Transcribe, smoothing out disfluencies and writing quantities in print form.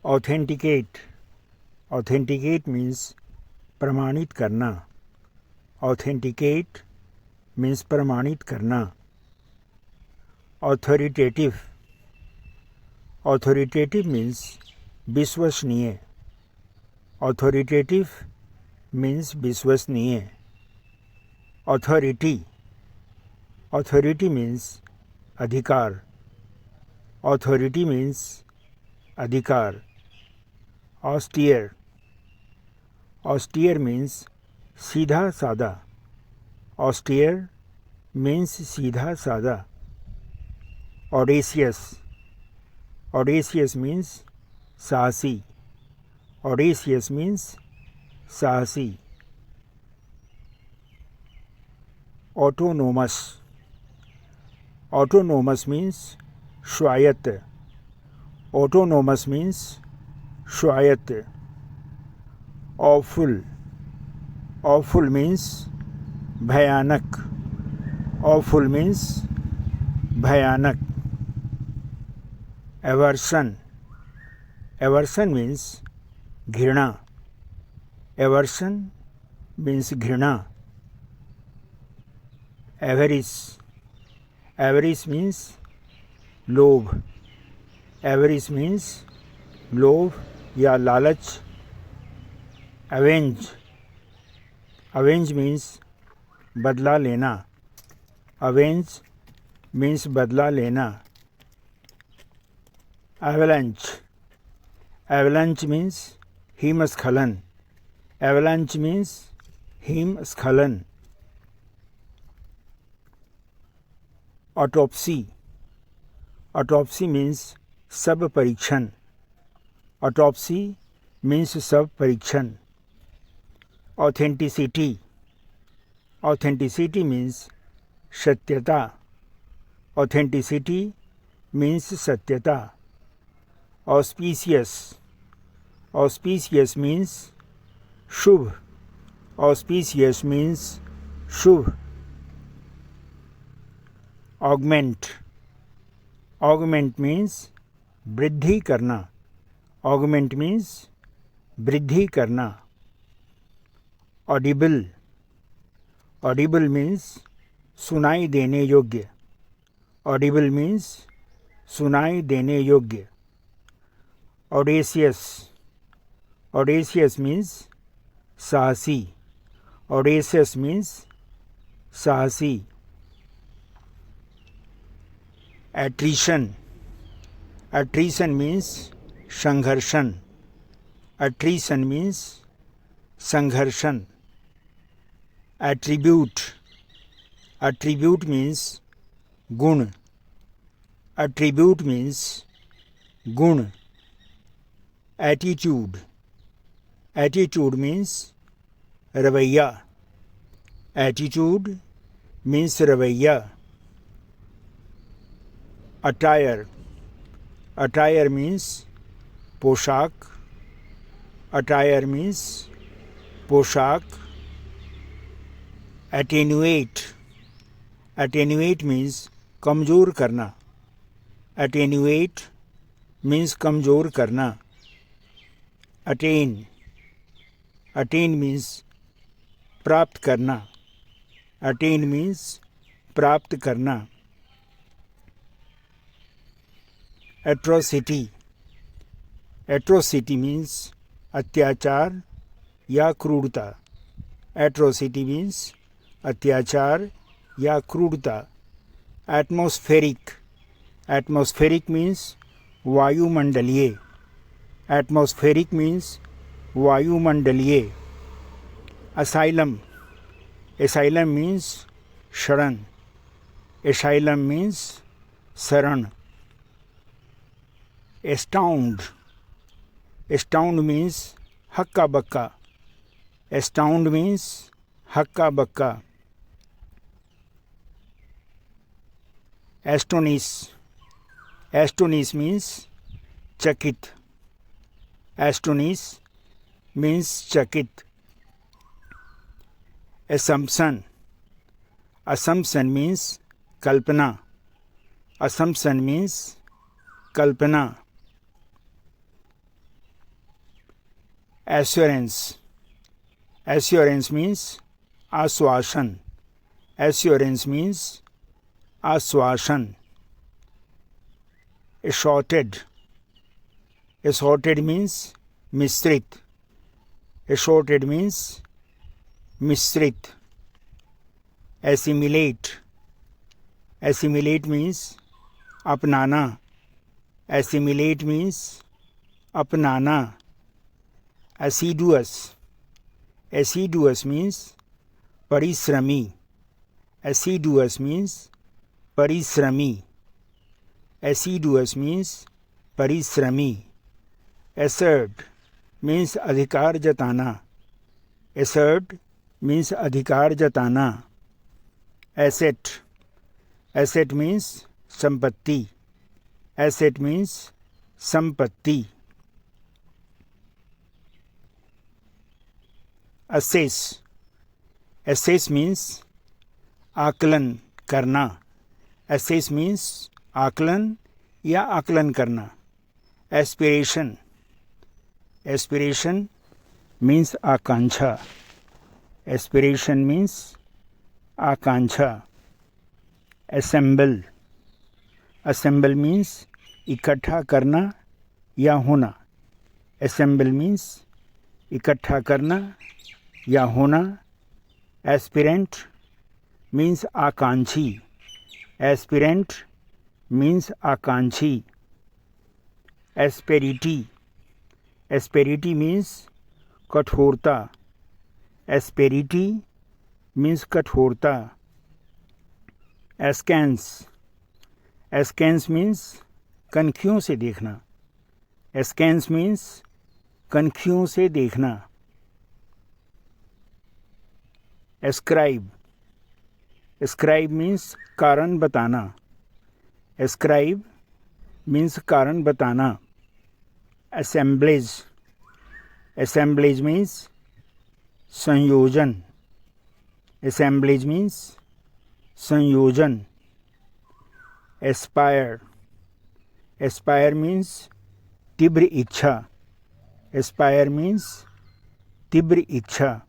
Authenticate, authenticate means प्रमाणित करना, authenticate means प्रमाणित करना। ऑथोरिटेटिव, ऑथोरिटेटिव मीन्स विश्वसनीय, ऑथोरिटेटिव मीन्स विश्वसनीय। ऑथोरिटी, ऑथोरिटी मीन्स अधिकार, ऑथोरिटी मीन्स अधिकार। ऑस्टियर, ऑस्टियर मीन्स सीधा सादा, ऑस्टियर मीन्स सीधा सादा। ऑडेशियस, ऑडेशियस मीन्स साहसी, ऑडेशियस मीन्स साहसी। ऑटोनोमस, ऑटोनोमस मीन्स स्वायत्त, ऑटोनोमस मीन्स स्वायत्त। ऑफुल, ऑफुल मीन्स भयानक, ऑफुल मीन्स भयानक। एवर्सन, एवर्सन मीन्स घृणा, एवर्सन मीन्स घृणा। एवरिस, एवरिस मीन्स लोभ, एवरिस मीन्स लोभ या लालच। अवेंज, अवेंज मीन्स बदला लेना, अवेंज मीन्स बदला लेना। एवलंच, एवलंच मीन्स हिमस्खलन, एवलंच मीन्स हिमस्खलन। ऑटोप्सी, ऑटोप्सी मीन्स शव परीक्षण, ऑटोप्सी मीन्स शव परीक्षण। ऑथेंटिसिटी, ऑथेंटिसिटी मीन्स सत्यता, ऑथेंटिसिटी मीन्स सत्यता। ऑस्पीशियस, ऑस्पीशियस मीन्स शुभ, ऑस्पीशियस मीन्स शुभ। ऑगमेंट, ऑगमेंट मीन्स वृद्धि करना, ऑगमेंट मीन्स वृद्धि करना। ऑडिबल, ऑडिबल मीन्स सुनाई देने योग्य, ऑडिबल मीन्स सुनाई देने योग्य। ऑडेशियस, ऑडेशियस मीन्स साहसी, ऑडेशियस मीन्स साहसी। एट्रीशन, एट्रीशन मीन्स संघर्षण, एट्रीशन मीन्स संघर्षण। एट्रीब्यूट, एट्रीब्यूट मीन्स गुण, एट्रीब्यूट मीन्स गुण। एटीट्यूड, एटीट्यूड मीन्स रवैया, एटीट्यूड मीन्स रवैया। अटायर, अटायर मीन्स पोशाक, अटायर मीन्स पोशाक। एटेन्यूएट, एटेन्यूएट मीन्स कमज़ोर करना, एटेन्यूएट मीन्स कमज़ोर करना। अटेन, अटेन मीन्स प्राप्त करना, अटेन मीन्स प्राप्त करना। एट्रोसिटी, एट्रोसिटी मीन्स अत्याचार या क्रूरता, एट्रोसिटी मीन्स अत्याचार या क्रूरता। एटमॉस्फेरिक, एटमॉस्फेरिक मीन्स वायुमंडलीय, एटमॉस्फेरिक मीन्स वायुमंडलीय। असाइलम, एसाइलम मीन्स शरण, एसाइलम मीन्स शरण। एस्टाउंड, एस्टाउंड मीन्स हक्का बक्का, एस्टाउंड मीन्स हक्का बक्का। एस्टोनिश, एस्टोनिश मीन्स चकित, एस्टोनिश मीन्स चकित। असम्पशन, असम्पशन मीन्स कल्पना, असम्पशन मीन्स कल्पना। assurance. Assurance means आश्वासन. Assurance means आश्वासन. Assorted. Assorted means मिश्रित. Assorted means मिश्रित. Assimilate. Assimilate means अपनाना. Assimilate means अपनाना. Assiduous. Assiduous means परिश्रमी. Assiduous means परिश्रमी. Assiduous means परिश्रमी. Assert means अधिकार जताना. Assert means अधिकार जताना. Asset. Asset means संपत्ति. Asset means संपत्ति. Assess. Assess means आकलन करना. Assess means आकलन या आकलन करना. Aspiration. Aspiration means आकांक्षा. Aspiration means आकांक्षा. Assemble. Assemble means इकट्ठा करना या होना. Assemble means इकट्ठा करना या होना. Aspirant means आकांक्षी. Aspirant means आकांक्षी. Asperity. Asperity means कठोरता. Asperity means कठोरता. Askance. Askance means कनखियों से देखना. Askance means कनखियों से देखना. Ascribe. Ascribe means कारण बताना. Ascribe means कारण बताना. Assemblage. Assemblage means संयोजन. Assemblage means संयोजन. Aspire. Aspire means तीव्र इच्छा. Aspire means तीव्र इच्छा.